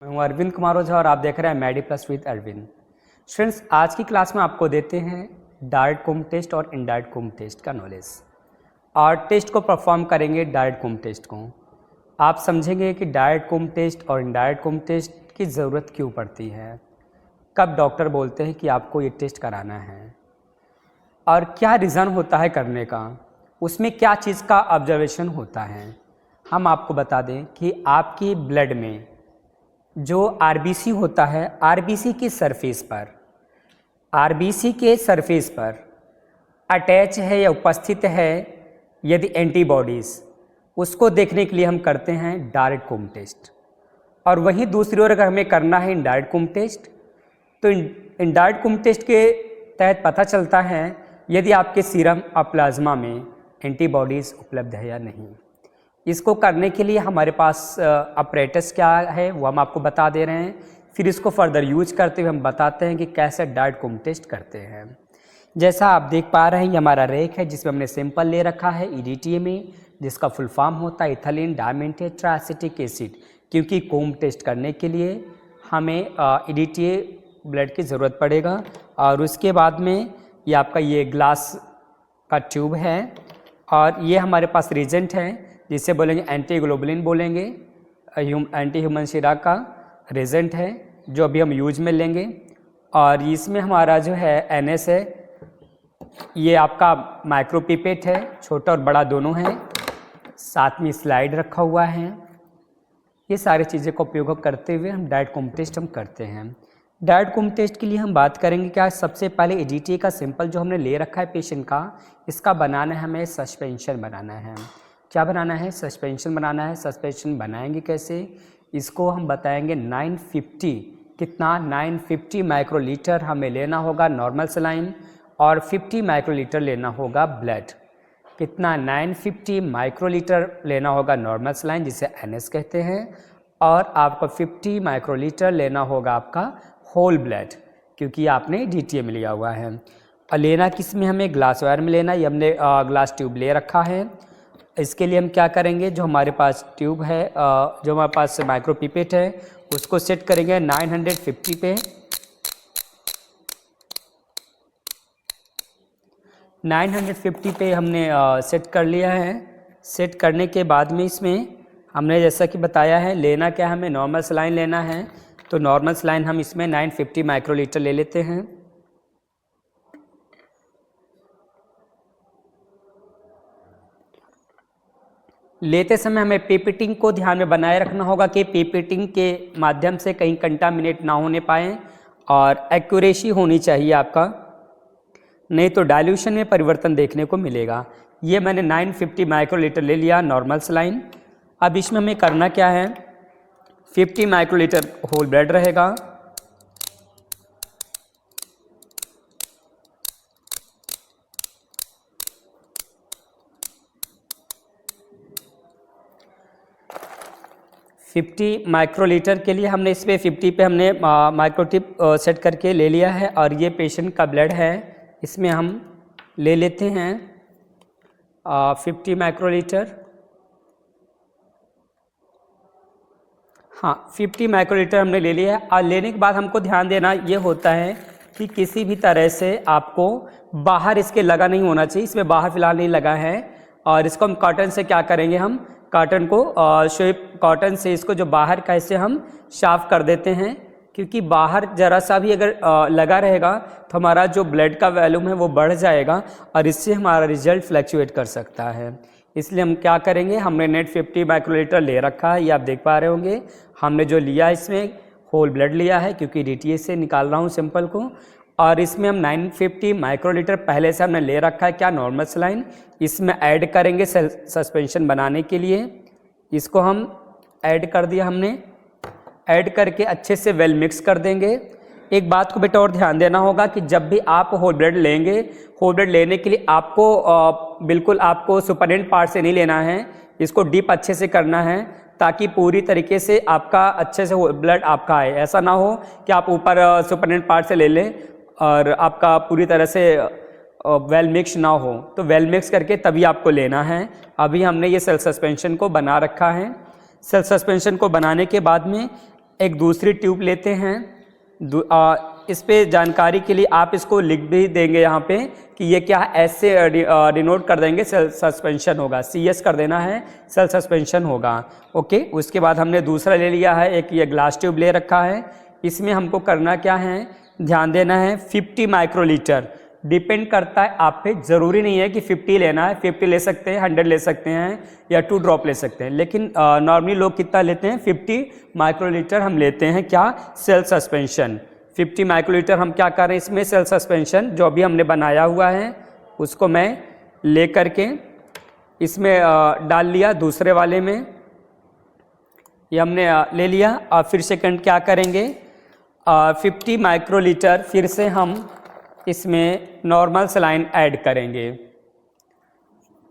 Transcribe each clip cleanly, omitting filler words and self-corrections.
मैं हूं अरविंद कुमार ओझा और आप देख रहे हैं Maddy plus with Arvind. Students, आज की क्लास में आपको देते हैं डायरेक्ट कुम टेस्ट और इनडायरेक्ट कुम टेस्ट का नॉलेज। और टेस्ट को परफॉर्म करेंगे डायरेक्ट कुम टेस्ट को। आप समझेंगे कि डायरेक्ट कुम टेस्ट और इनडायरेक्ट कुम टेस्ट की ज़रूरत क्यों पड़ती है, कब डॉक्टर बोलते हैं कि आपको ये टेस्ट कराना है और क्या रीज़न होता है करने का, उसमें क्या चीज़ का ऑब्जर्वेशन होता है। हम आपको बता दें कि आपकी ब्लड में जो आरबीसी होता है, आरबीसी की सरफेस पर, आरबीसी के सरफेस पर अटैच है या उपस्थित है यदि एंटीबॉडीज़, उसको देखने के लिए हम करते हैं डायरेक्ट कुम टेस्ट। और वहीं दूसरी ओर अगर हमें करना है इनडायरेक्ट कुम टेस्ट, तो इनडायरेक्ट कुम टेस्ट के तहत पता चलता है यदि आपके सीरम और प्लाज्मा में एंटीबॉडीज़ उपलब्ध है या नहीं। इसको करने के लिए हमारे पास अपरेटस क्या है वो हम आपको बता दे रहे हैं, फिर इसको फर्दर यूज करते हुए हम बताते हैं कि कैसे डायरेक्ट कुम टेस्ट करते हैं। जैसा आप देख पा रहे हैं, ये हमारा रेक है जिसमें हमने सैंपल ले रखा है EDTA में, जिसका फुल फॉर्म होता है इथिलीन डायमेथाइलएसिटिक एसिड, क्योंकि कुम टेस्ट करने के लिए हमें EDTA ब्लड की ज़रूरत पड़ेगा। और उसके बाद में ये आपका ये ग्लास का ट्यूब है और ये हमारे पास रिजेंट है जिसे बोलेंगे एंटीग्लोबुलिन बोलेंगे, एंटी ह्यूमन सीरा का रेजेंट है जो अभी हम यूज में लेंगे। और इसमें हमारा जो है NS है, ये आपका माइक्रोपिपेट है, छोटा और बड़ा दोनों है, साथ में स्लाइड रखा हुआ है। ये सारी चीज़ें का उपयोग करते हुए हम डायरेक्ट कुम टेस्ट हम करते हैं। डायरेक्ट कुम टेस्ट के लिए हम बात करेंगे क्या, सबसे पहले EDTA का सैंपल जो हमने ले रखा है पेशेंट का, इसका बनाना है हमें सस्पेंशन बनाना है। क्या बनाना है? सस्पेंशन बनाना है। सस्पेंशन बनाएंगे कैसे, इसको हम बताएंगे 950, कितना 950 माइक्रोलीटर हमें लेना होगा नॉर्मल सलाइन और 50 माइक्रोलीटर लेना होगा ब्लड। कितना? 950 माइक्रोलीटर लेना होगा नॉर्मल सलाइन जिसे NS कहते हैं, और आपको 50 माइक्रोलीटर लेना होगा आपका होल ब्लड, क्योंकि आपने DTA में लिया हुआ है। और लेना किस में, हमें ग्लास वायर में लेना, ये हमने ग्लास ट्यूब ले रखा है। इसके लिए हम क्या करेंगे, जो हमारे पास ट्यूब है, जो हमारे पास माइक्रोपिपेट है, उसको सेट करेंगे 950 पे। 950 पे हमने सेट कर लिया है। सेट करने के बाद में इसमें हमने जैसा कि बताया है लेना क्या, हमें नॉर्मल सलाइन लेना है, तो नॉर्मल सलाइन हम इसमें 950 माइक्रोलीटर ले लेते हैं। लेते समय हमें पेपेटिंग को ध्यान में बनाए रखना होगा कि पेपेटिंग के माध्यम से कहीं कंटामिनेट ना होने पाए और एक्यूरेसी होनी चाहिए आपका, नहीं तो डाइल्यूशन में परिवर्तन देखने को मिलेगा। ये मैंने 950 माइक्रोलीटर ले लिया नॉर्मल सलाइन। अब इसमें हमें करना क्या है, 50 माइक्रोलीटर होल ब्लड रहेगा, माइक्रोलीटर के लिए हमने इसमें 50 पे हमने माइक्रोटिप सेट करके ले लिया है। और ये पेशेंट का ब्लड है, इसमें हम ले लेते हैं 50 माइक्रोलीटर। हाँ, 50 माइक्रोलीटर हमने ले लिया है। और लेने के बाद हमको ध्यान देना ये होता है कि किसी भी तरह से आपको बाहर इसके लगा नहीं होना चाहिए, इसमें बाहर फिलहाल नहीं लगा है। और इसको हम कॉटन से क्या करेंगे, हम कॉटन को शेप कॉटन से इसको जो बाहर का इसे हम साफ कर देते हैं, क्योंकि बाहर ज़रा सा भी अगर लगा रहेगा तो हमारा जो ब्लड का वॉल्यूम है वो बढ़ जाएगा और इससे हमारा रिजल्ट फ्लक्चुएट कर सकता है। इसलिए हम क्या करेंगे, हमने नेट 50 माइक्रोलीटर ले रखा है, ये आप देख पा रहे होंगे। हमने जो लिया इसमें होल ब्लड लिया है, क्योंकि DTA से निकाल रहा हूँ सैंपल को। और इसमें हम 950 माइक्रोलीटर पहले से हमने ले रखा है क्या, नॉर्मल सलाइन, इसमें ऐड करेंगे सस्पेंशन बनाने के लिए। इसको हम ऐड कर दिया हमने, ऐड करके अच्छे से वेल मिक्स कर देंगे। एक बात को बेटा और ध्यान देना होगा कि जब भी आप होल ब्लड लेंगे, होल ब्लड लेने के लिए आपको बिल्कुल आपको सुपरनेंट पार्ट से नहीं लेना है, इसको डीप अच्छे से करना है ताकि पूरी तरीके से आपका अच्छे से ब्लड आपका आए। ऐसा ना हो कि आप ऊपर सुपरनेंट पार्ट से ले लें और आपका पूरी तरह से वेल मिक्स ना हो, तो वेल मिक्स करके तभी आपको लेना है। अभी हमने ये सेल सस्पेंशन को बना रखा है। सेल सस्पेंशन को बनाने के बाद में एक दूसरी ट्यूब लेते हैं। इस पे जानकारी के लिए आप इसको लिख भी देंगे यहाँ पे कि ये क्या है, ऐसे डिनोट कर देंगे, सेल सस्पेंशन होगा, CS कर देना है, सेल सस्पेंशन होगा। ओके, उसके बाद हमने दूसरा ले लिया है, एक ये ग्लास ट्यूब ले रखा है। इसमें हमको करना क्या है, ध्यान देना है 50 माइक्रोलीटर, डिपेंड करता है आप पे, ज़रूरी नहीं है कि 50 लेना है, 50 ले सकते हैं, 100 ले सकते हैं या 2 ड्रॉप ले सकते हैं, लेकिन नॉर्मली लोग कितना लेते हैं, 50 माइक्रोलीटर हम लेते हैं। क्या, सेल सस्पेंशन। 50 माइक्रोलीटर हम क्या कर रहे हैं इसमें, सेल सस्पेंशन जो भी हमने बनाया हुआ है उसको मैं ले करके इसमें डाल लिया, दूसरे वाले में ये हमने ले लिया। और फिर सेकंड क्या करेंगे, 50 माइक्रोलीटर फिर से हम इसमें नॉर्मल सलाइन ऐड करेंगे,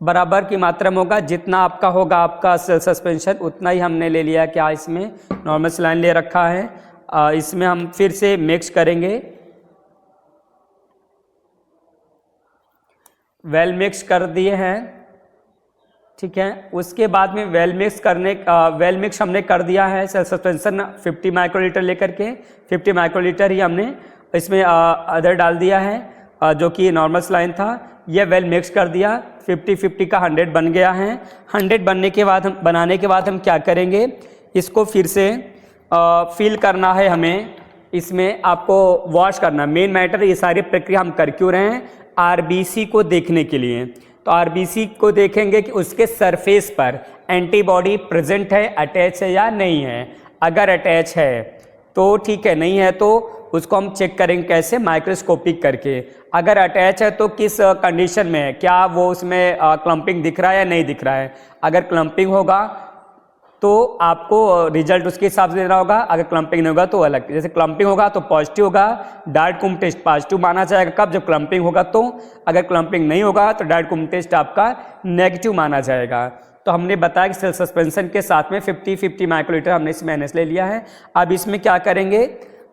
बराबर की मात्रा में होगा, जितना आपका होगा आपका सेल सस्पेंशन उतना ही हमने ले लिया। क्या, इसमें नॉर्मल सलाइन ले रखा है, इसमें हम फिर से मिक्स करेंगे, वेल मिक्स कर दिए हैं, ठीक है। उसके बाद में वेल मिक्स हमने कर दिया है, सेल सस्पेंशन 50 माइक्रोलीटर लेकर के 50 माइक्रोलीटर ही हमने इसमें अदर डाल दिया है जो कि नॉर्मल सलाइन था, ये वेल मिक्स कर दिया, 50-50 का 100 बन गया है। 100 बनाने के बाद हम क्या करेंगे, इसको फिर से फिल करना है हमें, इसमें आपको वॉश करना। मेन मैटर ये सारी प्रक्रिया हम कर क्यों रहे हैं, RBC को देखने के लिए। तो RBC को देखेंगे कि उसके सरफेस पर एंटीबॉडी प्रेजेंट है, अटैच है या नहीं है। अगर अटैच है तो ठीक है, नहीं है तो उसको हम चेक करेंगे कैसे, माइक्रोस्कोपिक करके। अगर अटैच है तो किस कंडीशन में है, क्या वो उसमें क्लम्पिंग दिख रहा है या नहीं दिख रहा है। अगर क्लम्पिंग होगा तो आपको रिजल्ट उसके हिसाब से देना होगा, अगर क्लम्पिंग नहीं होगा तो अलग। जैसे क्लम्पिंग होगा तो पॉजिटिव होगा, डार्ट-कुम टेस्ट पॉजिटिव माना जाएगा। कब, जब क्लम्पिंग होगा। तो अगर क्लम्पिंग नहीं होगा तो डार्ट-कुम टेस्ट आपका नेगेटिव माना जाएगा। तो हमने बताया कि सेल सस्पेंशन के साथ में 50 माइक्रोलीटर हमने इसमें NS ले लिया है। अब इसमें क्या करेंगे,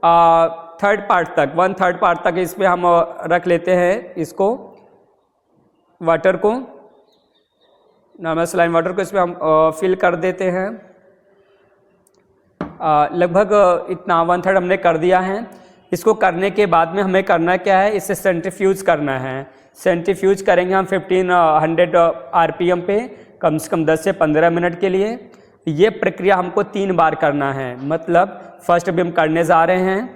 1/3 पार्ट तक इसमें हम रख लेते हैं, इसको वाटर को, नॉर्मल सलाइन वाटर को इसमें हम फिल कर देते हैं। लगभग इतना 1/3 हमने कर दिया है। इसको करने के बाद में हमें करना क्या है, इसे सेंट्रीफ्यूज करना है। सेंट्रीफ्यूज करेंगे हम 1500 RPM पे कम से कम 10 से 15 मिनट के लिए। ये प्रक्रिया हमको 3 बार करना है, मतलब फर्स्ट अभी हम करने जा रहे हैं।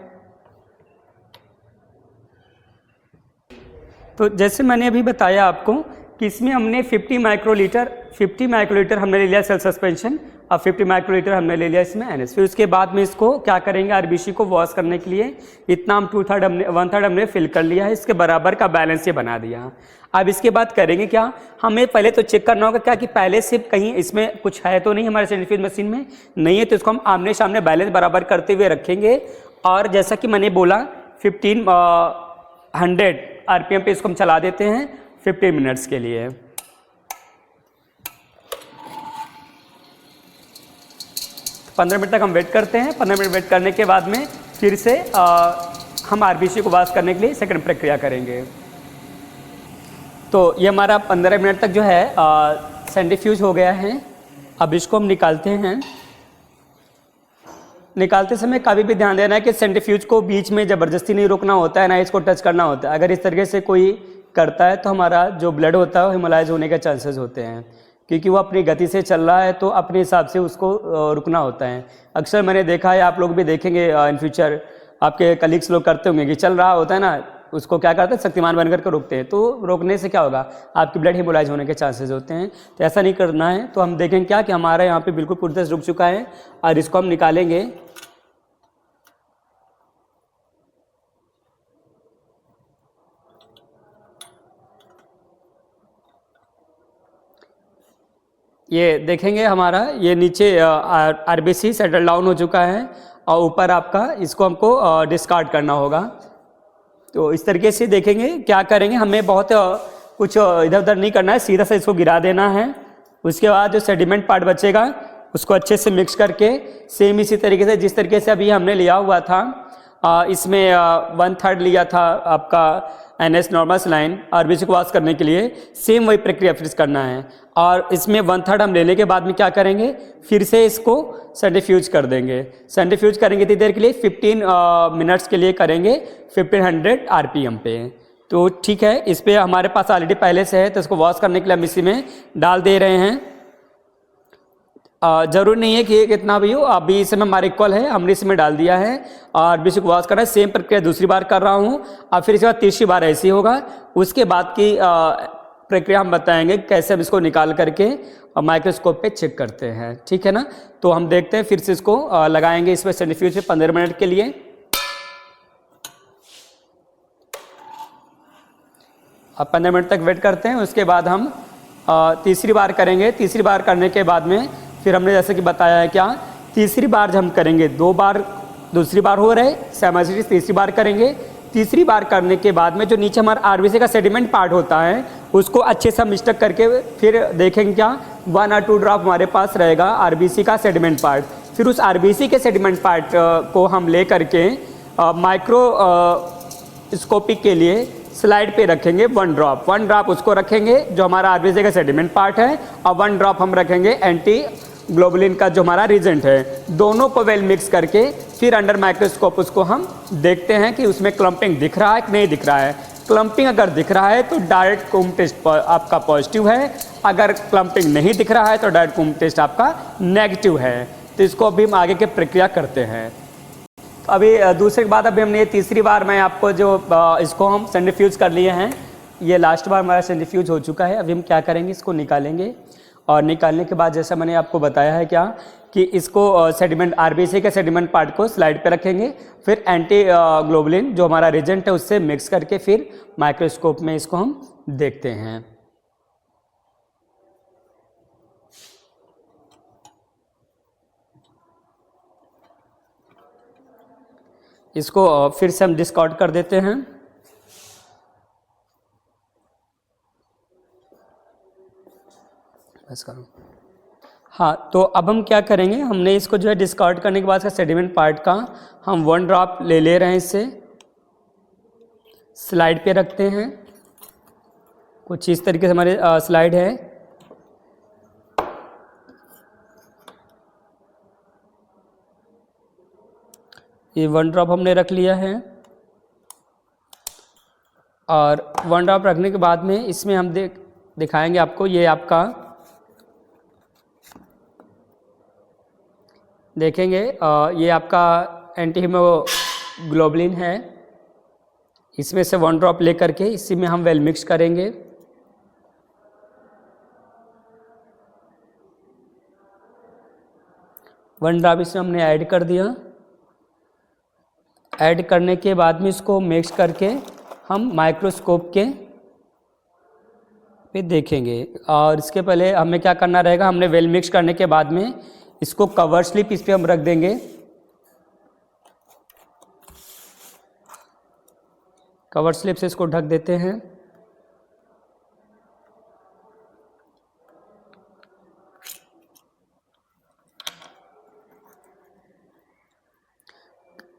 तो जैसे मैंने अभी बताया आपको कि इसमें हमने 50 माइक्रोलीटर हमने ले लिया सेल सस्पेंशन, और 50 माइक्रोलीटर हमने ले लिया इसमें NS। फिर उसके बाद में इसको क्या करेंगे, RBC को वॉश करने के लिए इतना हम 1/3 हमने फिल कर लिया है, इसके बराबर का बैलेंस ये बना दिया। अब इसके बाद करेंगे क्या, हमें पहले तो चेक करना होगा क्या कि पहले से कहीं इसमें कुछ है तो नहीं, हमारे सेंट्रीफ्यूज मशीन में नहीं है, तो इसको हम आमने सामने बैलेंस बराबर करते हुए रखेंगे। और जैसा कि मैंने बोला 1500 RPM पे इसको हम चला देते हैं 50 मिनट्स के लिए। तो 15 मिनट तक हम वेट करते हैं। 15 मिनट वेट करने के बाद में फिर से हम RBC को वॉश करने के लिए सेकंड प्रक्रिया करेंगे। तो ये हमारा 15 मिनट तक जो है सेंट्रीफ्यूज हो गया है। अब इसको हम निकालते हैं। निकालते समय कभी भी ध्यान देना है कि सेंट्रीफ्यूज को बीच में ज़बरदस्ती नहीं रोकना होता है, ना इसको टच करना होता है। अगर इस तरीके से कोई करता है तो हमारा जो ब्लड होता है वो हिमोलाइज होने के चांसेस होते हैं, क्योंकि वो अपनी गति से चल रहा है तो अपने हिसाब से उसको रुकना होता है। अक्सर मैंने देखा है, आप लोग भी देखेंगे इन फ्यूचर, आपके कलीग्स लोग करते होंगे कि चल रहा होता है ना, उसको क्या करते हैं, शक्तिमान बनकर के रोकते हैं। तो रोकने से क्या होगा, आपकी ब्लड हिमोलाइज होने के चांसेस होते हैं। तो ऐसा नहीं करना है। तो हम देखेंगे क्या कि हमारा यहाँ पे बिल्कुल पूरी तरह से रुक चुका है और इसको हम निकालेंगे। ये देखेंगे हमारा ये नीचे RBC सेटल डाउन हो चुका है और ऊपर आपका इसको हमको डिस्कार्ड करना होगा। तो इस तरीके से देखेंगे क्या करेंगे, हमें बहुत कुछ इधर उधर नहीं करना है, सीधा सा इसको गिरा देना है। उसके बाद जो सेडिमेंट पार्ट बचेगा उसको अच्छे से मिक्स करके सेम इसी तरीके से जिस तरीके से अभी हमने लिया हुआ था, इसमें 1/3 लिया था आपका NS नॉर्मल सलाइन आरबीसी को वॉश करने के लिए सेम वही प्रक्रिया फिर करना है। और इसमें 1/3 हम लेने के बाद में क्या करेंगे, फिर से इसको सेंट्रीफ्यूज कर देंगे। सेंट्रीफ्यूज करेंगे इतनी देर के लिए 15 मिनट्स के लिए करेंगे 1500 RPM पे। तो ठीक है, इस पर हमारे पास ऑलरेडी पहले से है, तो इसको वॉश करने के लिए हम इसी में डाल दे रहे हैं। जरूरी नहीं है कि कितना भी हो, अभी इसमें हमारे इक्वल है, हमने इसमें डाल दिया है और बीच को वॉश करना है। सेम प्रक्रिया दूसरी बार कर रहा हूँ और फिर इसके बाद तीसरी बार ऐसे ही होगा। उसके बाद की प्रक्रिया हम बताएंगे कैसे हम इसको निकाल करके माइक्रोस्कोप पे चेक करते हैं, ठीक है ना। तो हम देखते हैं, फिर से इसको लगाएंगे इसमें सेंट्रीफ्यूज पे 15 मिनट के लिए। अब 15 मिनट तक वेट करते हैं। उसके बाद हम तीसरी बार करेंगे। तीसरी बार करने के बाद में फिर हमने जैसे कि बताया है क्या, तीसरी बार जब हम करेंगे 2 बार, दूसरी बार हो रहे सैमासिटिस, तीसरी बार करेंगे। तीसरी बार करने के बाद में जो नीचे हमारा आरबीसी का सेडिमेंट पार्ट होता है उसको अच्छे से हम स्टक करके फिर देखेंगे क्या 1 और 2 ड्रॉप हमारे पास रहेगा आरबीसी का सेडिमेंट पार्ट। फिर उस आरबीसी के सेडिमेंट पार्ट को हम ले करके माइक्रोस्कोपिक के लिए स्लाइड पे रखेंगे 1 ड्रॉप उसको रखेंगे जो हमारा आरबीसी का सेडिमेंट पार्ट है, और 1 ड्रॉप हम रखेंगे एंटी ग्लोबुलिन का जो हमारा रिजेंट है। दोनों को वेल मिक्स करके फिर अंडर माइक्रोस्कोप उसको हम देखते हैं कि उसमें क्लम्पिंग दिख रहा है कि नहीं दिख रहा है। क्लम्पिंग अगर दिख रहा है तो डायरेक्ट कूम टेस्ट आपका पॉजिटिव है, अगर क्लम्पिंग नहीं दिख रहा है तो डायरेक्ट कूम टेस्ट आपका नेगेटिव है। तो इसको अभी हम आगे की प्रक्रिया करते हैं। तो अभी दूसरे के बाद अभी हमने ये तीसरी बार मैं आपको जो इसको हम सेंट्रीफ्यूज कर लिए हैं, ये लास्ट बार हमारा सेंट्रीफ्यूज हो चुका है। अभी हम क्या करेंगे, इसको निकालेंगे और निकालने के बाद जैसा मैंने आपको बताया है क्या कि इसको सेडिमेंट आरबीसी के सेडिमेंट पार्ट को स्लाइड पे रखेंगे, फिर एंटी ग्लोबुलिन जो हमारा रिजेंट है उससे मिक्स करके फिर माइक्रोस्कोप में इसको हम देखते हैं। इसको फिर से हम डिस्कार्ड कर देते हैं। बस करो। हाँ, तो अब हम क्या करेंगे, हमने इसको जो है डिस्कार्ड करने के बाद का सेडिमेंट पार्ट का हम 1 ड्रॉप ले रहे हैं, इससे स्लाइड पे रखते हैं। कुछ इस तरीके से हमारे स्लाइड है। ये 1 ड्रॉप हमने रख लिया है और 1 ड्रॉप रखने के बाद में इसमें हम दिखाएंगे आपको, ये आपका देखेंगे ये आपका एंटी हीमोग्लोबुलिन है। इसमें से 1 ड्रॉप ले करके इसी में हम वेल मिक्स करेंगे। वन ड्रॉप इसमें हमने ऐड कर दिया। ऐड करने के बाद में इसको मिक्स करके हम माइक्रोस्कोप के पे देखेंगे। और इसके पहले हमें क्या करना रहेगा, हमने वेल मिक्स करने के बाद में इसको कवर स्लिप इस पे हम रख देंगे। कवर स्लिप से इसको ढक देते हैं।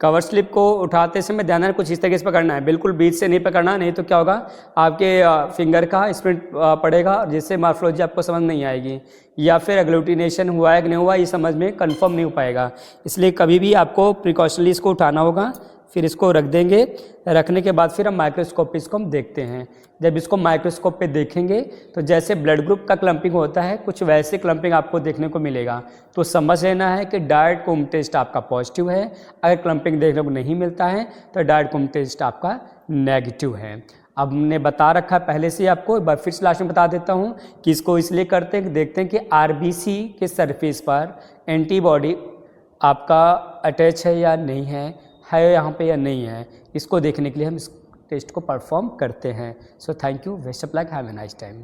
कवर स्लिप को उठाते समय ध्यान रखना कुछ इस तरीके से पकड़ना है, बिल्कुल बीच से नहीं पकड़ना, नहीं तो क्या होगा आपके फिंगर का स्प्रिंट पड़ेगा जिससे मॉर्फोलॉजी आपको समझ नहीं आएगी, या फिर एग्लूटिनेशन हुआ है कि नहीं हुआ ये समझ में कंफर्म नहीं हो पाएगा। इसलिए कभी भी आपको प्रिकॉशनली इसको उठाना होगा। फिर इसको रख देंगे। रखने के बाद फिर हम माइक्रोस्कोप पे इसको हम देखते हैं। जब इसको माइक्रोस्कोप पे देखेंगे तो जैसे ब्लड ग्रुप का क्लम्पिंग होता है कुछ वैसे क्लम्पिंग आपको देखने को मिलेगा। तो समझ लेना है कि डायरेक्ट कूम टेस्ट आपका पॉजिटिव है। अगर क्लम्पिंग देखने को नहीं मिलता है तो डायरेक्ट कूम टेस्ट आपका नेगेटिव है। अब हमने बता रखा है पहले से आपको, एक बार फिर से लास्ट में बता देता हूँ कि इसको इसलिए करते हैं कि देखते हैं कि आरबीसी के सरफेस पर एंटीबॉडी आपका अटैच है या नहीं है यहाँ पे या नहीं है। इसको देखने के लिए हम इस टेस्ट को परफॉर्म करते हैं। So thank you, best of luck, have a nice time.